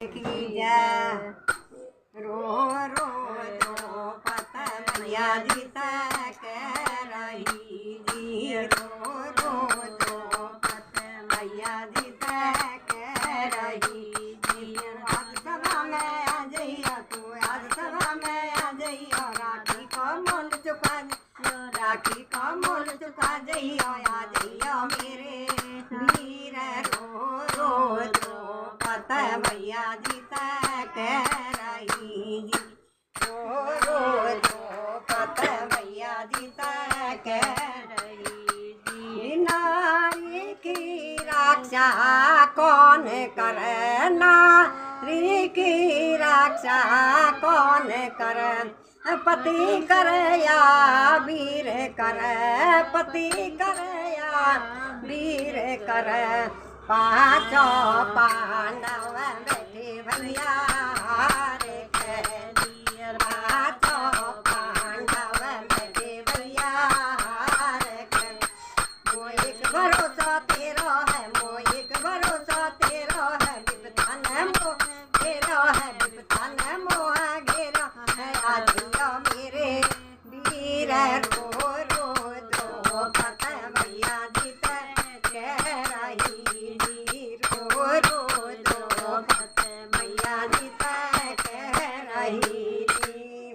रो रो द्रौपद मैया जी तक रही जी। रो रो द्रौपद मैया जी तक रही जी। आज सभा में आ जइया तू, आज सभा में आ जइया। राखी को मोल चुका, राखी को मोल चुका जइया। आ जइया मेरे वीर। रो रो द्रौपद मैया जी तक रही जी। रो रो द्रौपद मैया जी तक रही जी। नारी की रक्षा कौन करे, नारी की रक्षा कौन करे। पति करे या वीर करे, पति करे या वीर करे। पाँचों पांडव बैठे भैया रे खेलिए। पाँचों पांडव बैठे भैया रे खेलिए। वो एक भरोसा तेरा है, वो एक भरोसा तेरा है। विपदा न मोह घेरा है, विपदा न मोह घेरा है। आज मेरे वीर। रो रो द्रौपद मैया जी तक रही जी। रो रो द्रौपद मैया जी तक रही जी।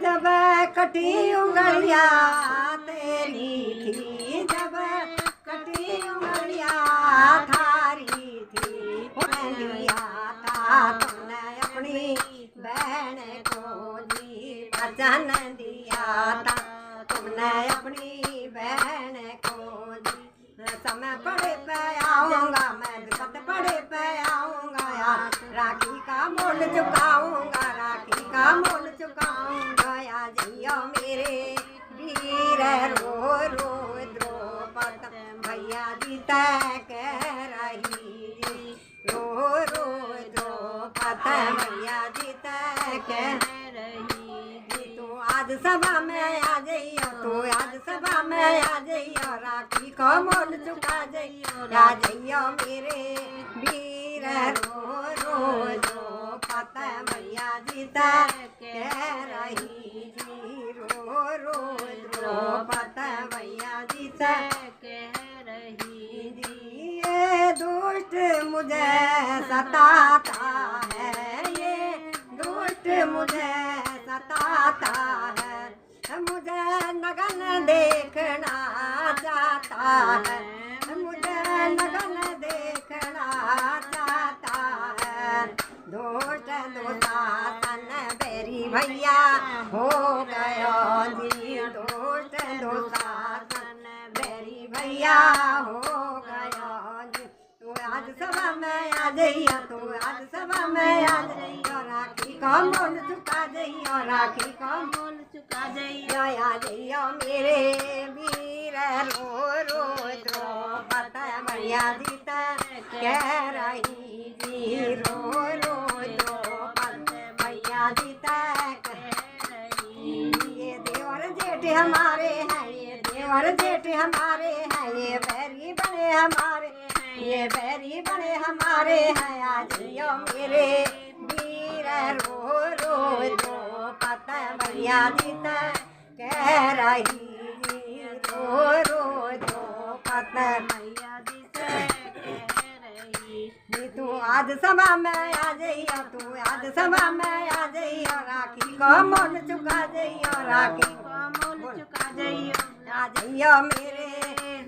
जब कटी उंगलिया तेरी थी, जब कटी उंगलिया थारी थी। लिया था तुमने अपनी बहन को जी, वचन दिया था तुमने अपनी बहन को जी। समय पड़े पे आऊँगा मैं, विपत पड़े पे आऊँगा। राखी का मोल चुकाऊँगा, राखी का मोल चुकाऊँगा। आ जइयो मेरे वीर। रो रो द्रौपद मैया जी तक रही जी। रो रो द्रौपद मैया जी तक रही जी। तू आज सभा में आ जइयो, तू आज सभा में आ जइयो। राखी को मोल चुका जइयो, आ जइयो मेरे वीर। रो रो द्रौपद मैया जी तक रही जी। रो रो द्रौपद मैया जी तक रही जी। ये दुष्ट मुझे सताता है, ये दुष्ट मुझे सताता है। मुझे नगन देखना चाहता है, मुझे नगन देखना चाहता है। दुष्ट दुशासन बेरी भैया हो गया जी। दुष्ट दुशासन बेरी भैया हो गया जी। तू आज सभा में आ जइयो, तू आज सभा में आ जइयो। राखी का मोल चुका जइयो, राखी का मोल चुका जइयो। आ जइयो मेरे वीर। रो रो द्रौपद मैया जी तक रही जी। रो रो द्रौपद मैया जी तक रही। ये देवर जेठ हमारे हैं, ये देवर जेठ हमारे हैं। ये बैरी बने हमारे, ये बैरी बने हमारे हैं। आ जइयो मेरे वीर। रो रो द्रौपद मैया जी तक रही जी। रो रो द्रौपद मैया जी तक रही जी। तू आज सभा में आ जइयो, तू आज सभा में आ जइयो। राखी को मोल चुका जइयो, राखी को मोल चुका जइयो। आ जइयो मेरे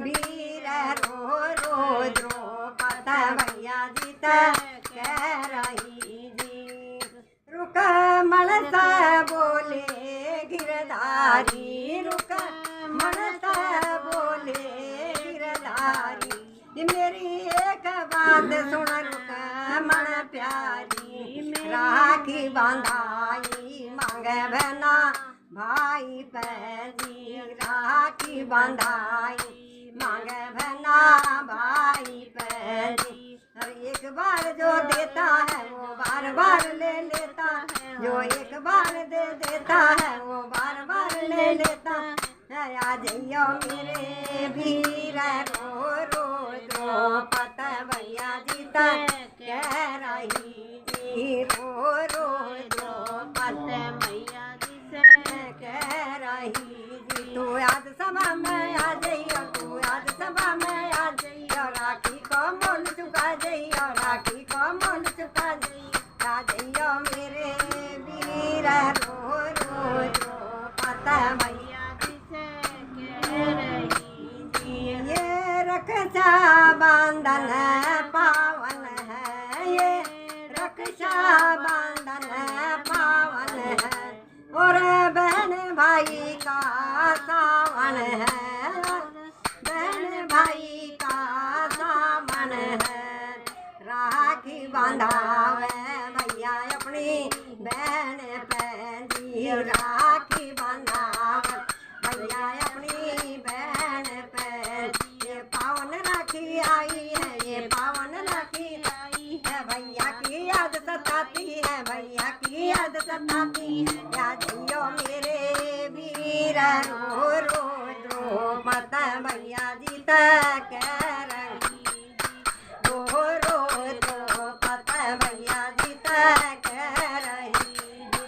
वीर। रो रो द्रौपद मैया जी तक रही जी। रुक मनसा बोले गिरधारी, रुक मनसा बोले गिरधारी। मेरी एक बात सुन रुक मन प्यारी। राखी बांधाई मांगे बहना भाई पैजी। राखी बांधाई मांगे बहना भाई पैजी। हर एक बार जो देता है वो बार बार ले लेता है, जो एक बार दे देता है वो बार बार ले लेता है। आ जइयो मेरे वीर। रो रो द्रौपद मैया जी तक रही वीर रो रो द्रौपद मैया ये रक्षा बंधन पावन है, ये रक्षा बंधन पावन है, और बहन भाई का सावन है, बहन भाई का सावन है। राखी बांधावे भैया अपनी बहन पैंदी, राखी बांधावे भैया अपनी बहन पैंदी। ये पावन राखी आई है, ये पावन राखी आई है, भैया की याद सताती है, भैया की याद सताती है। याद जियो मेरे वीर रो रो द्रौपद मैया जी तक रही, रो रो द्रौपद मैया जी तक रही।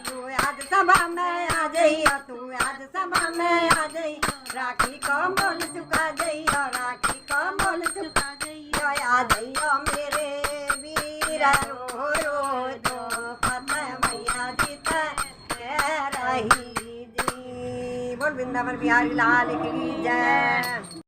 तू आज सभा में आ जइयो, तू आज सभा में आ जइयो, राखी को मोल चुका जइयो, राखी को मोल चुका जइयो। आ जइयो मेरे वीर रो रो द्रौपद मैया जी तक रही जी। बोल वृंदावन बिहारी लाल की जय।